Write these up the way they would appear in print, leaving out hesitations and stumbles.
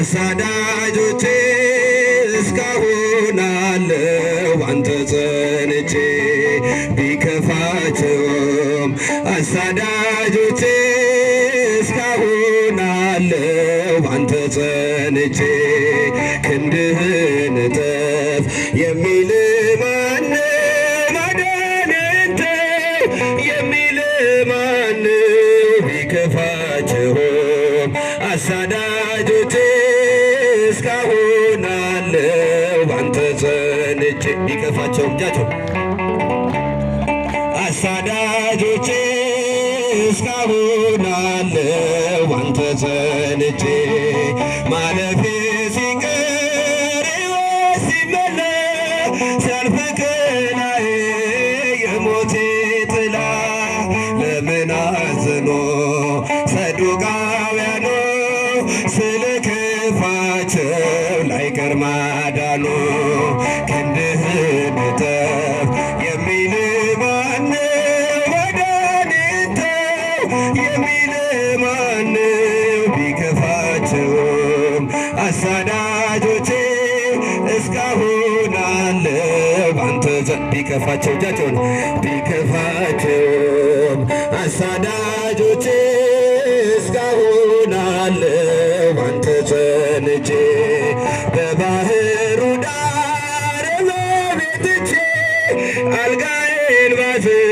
አሳዳጆቼ እስካሁን አለው ባንተ ጸንቼ ቢከፋቸውም አሳዳጆቼ እስካሁን አለው ባንተ ጸንቼ ክንድህን እጠፍ የሚል ማነው? ማዳንን ተው የሚል ማነው? ቢከፋቸውም አሳዳጆቼ እስካሁን አለው ባንተ ጸንቼ ቢከፋቸውም እጃቸው አሳዳጆቼ እስካሁን አለው ባንተ ጸንቼ ማለፌ ሲቀር ሕይወት ሲመለስ ሲያልፍ ከላይ የሞቴ ጥላ ለምን አዘኖ ሰዱቃውያኑ ስለ ክፋቸው ላይቀር ማዳኑ ክንድህን እጠፍ የሚል ማነው? ማዳንን ተው የሚል ማነው? ቢከፋቸውም አሳዳጆቼ እስካሁን አለው ባንተ ቢከፋቸው እጃቸውን ቢከፋቸውም አሳዳጆቼ እስካሁን አለው ባንተ ጸንቼ በባህሩ ዳር መቤትቼ አልጋዬን ባዝል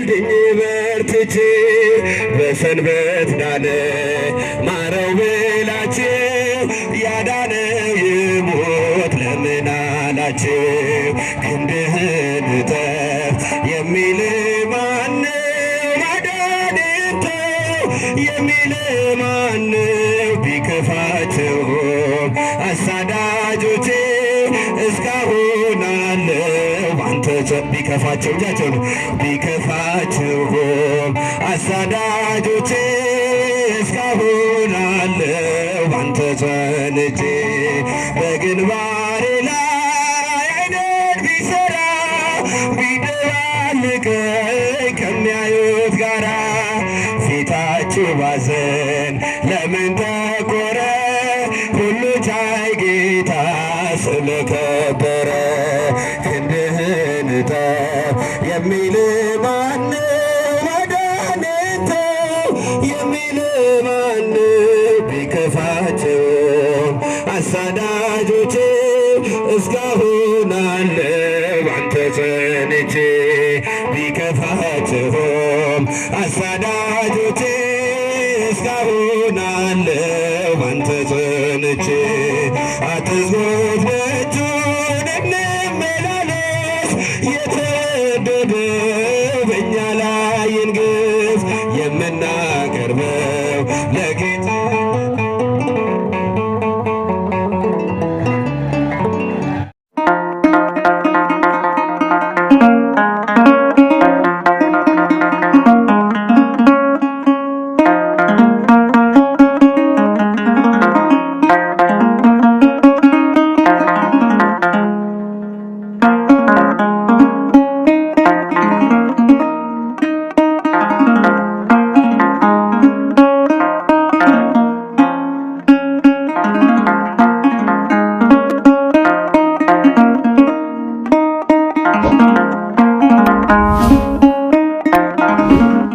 ድኜ በርትቼ በሰንበት ዳነ ማረው ብላችሁ ያዳነ ይሙት ለምን አላችሁ? ክንድህን እጠፍ የሚል ማነው? ማዳንን ተው የሚል ማነው? ቢከፋቸውም አሳዳጆቼ እስካሁን አለው ባንተ ቢከፋቸው እጃቸውን ቢከፋቸውም አሳዳጆቼ እስካሁን አለው ባንተ ጸንቼ በግንባሬ ላይ አይነት ቢሰራ ቢደባልቀኝ ከሚያዩት ጋራ ፊታችሁ ባዘን ለምን ጠቆረ? ሁሉ ቻይ ጌታ ስለከበረ ክንድህን እጠፍ የሚል ማነው? ማዳንን ተው የሚል ማነው? ቢከፋቸውም አሳዳጆቼ እስካሁን አለው ባንተ ጸንቼ ቢከፋቸውም አሳዳጆቼ እስካሁን አለው ባንተ ጸንቼ አትዝጎት